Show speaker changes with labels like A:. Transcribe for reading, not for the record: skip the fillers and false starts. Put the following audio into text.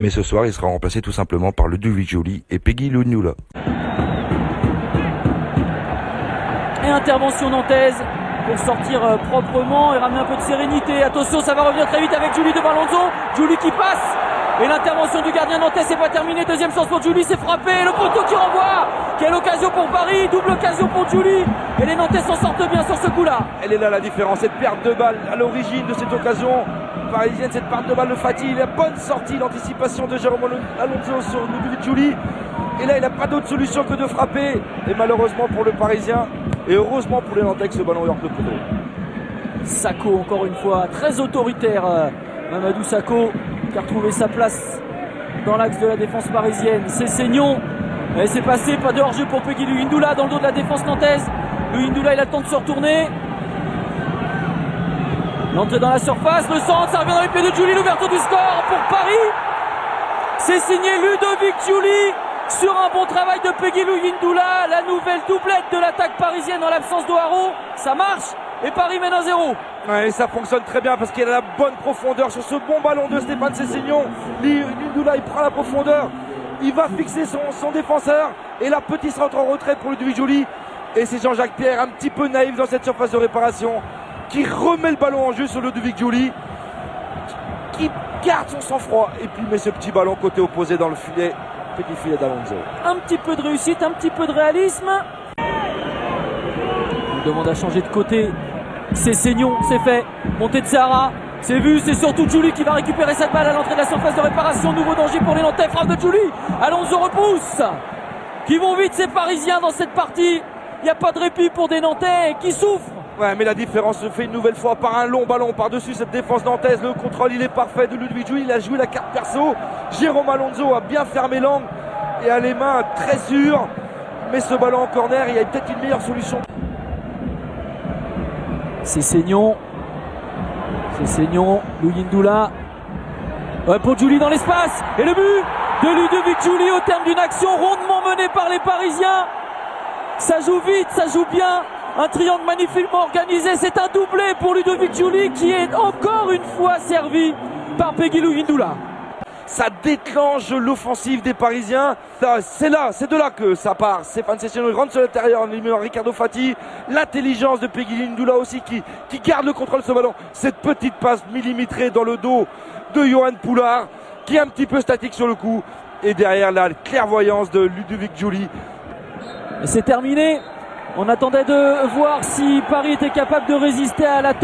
A: Mais ce soir, il sera remplacé tout simplement par Ludovic Giuly et Peggy Lugnoula.
B: Et intervention nantaise pour sortir proprement et ramener un peu de sérénité. Attention, ça va revenir très vite avec Giuly devant Alonso. Giuly qui passe. Et l'intervention du gardien nantais, c'est pas terminé. Deuxième chance pour Giuly, c'est frappé. Le poteau qui renvoie. Quelle occasion pour Paris. Double occasion pour Giuly. Et les Nantais s'en sortent bien sur ce coup-là.
C: Elle est là la différence. Cette perte de balle à l'origine de cette occasion parisienne. Cette perte de balle de Fati. La bonne sortie, l'anticipation de Jérôme Alonso sur Ludovic Giuly. Et là, il n'a pas d'autre solution que de frapper. Et malheureusement pour le Parisien, et heureusement pour les Nantais, que ce ballon est hors de poteau.
B: Sakho, encore une fois, très autoritaire. Mamadou Sakho, qui a retrouvé sa place dans l'axe de la défense parisienne. C'est Seignon. Et c'est passé, pas de hors-jeu pour Peggy Lugnoula dans le dos de la défense nantaise. Lugnoula, il a le temps de se retourner. L'entrée dans la surface, le centre, ça revient dans les pieds de Giuly, l'ouverture du score pour Paris. C'est signé Ludovic Giuly sur un bon travail de Peggy Lugnoula. La nouvelle doublette de l'attaque parisienne en l'absence d'Oharo. Ça marche et Paris mène 1-0.
C: Ouais, et ça fonctionne très bien parce qu'il a la bonne profondeur sur ce bon ballon de Stéphane Sessegnon. Lugnoula, il prend la profondeur. Il va fixer son défenseur. Et là, petit rentre en retrait pour Ludovic Giuly. Et c'est Jean-Jacques Pierre, un petit peu naïf dans cette surface de réparation, qui remet le ballon en jeu sur Ludovic Giuly, qui garde son sang-froid et puis met ce petit ballon côté opposé dans le filet, petit filet d'Alonso.
B: Un petit peu de réussite, un petit peu de réalisme. On demande à changer de côté. C'est Seignon, c'est fait. Montée de Sahara, c'est vu, c'est surtout Giuly qui va récupérer cette balle à l'entrée de la surface de réparation. Nouveau danger pour les Nantais, frappe de Giuly. Alonso repousse. Qui vont vite ces Parisiens dans cette partie. Il n'y a pas de répit pour des Nantais qui souffrent.
C: Ouais, mais la différence se fait une nouvelle fois par un long ballon par-dessus cette défense nantaise. Le contrôle, il est parfait de Ludovic Giuly. Il a joué la carte perso. Jérôme Alonso a bien fermé l'angle et a les mains très sûres. Mais ce ballon en corner, il y a peut-être une meilleure solution.
B: C'est Seignon. C'est Seignon. Lugnoula. Ouais, pour Giuly dans l'espace. Et le but de Ludovic Giuly au terme d'une action rondement menée par les Parisiens. Ça joue vite, ça joue bien. Un triangle magnifiquement organisé. C'est un doublé pour Ludovic Giuly qui est encore une fois servi par Peggy Lugnoula.
C: Ça déclenche l'offensive des Parisiens. C'est de là que ça part. Stéphane Sessegnon rentre sur l'intérieur, Ricardo Fati. L'intelligence de Peggy Lugnoula aussi qui garde le contrôle de ce ballon. Cette petite passe millimétrée dans le dos de Yoann Poulard qui est un petit peu statique sur le coup. Et derrière la clairvoyance de Ludovic Giuly.
B: C'est terminé. On attendait de voir si Paris était capable de résister à l'attente.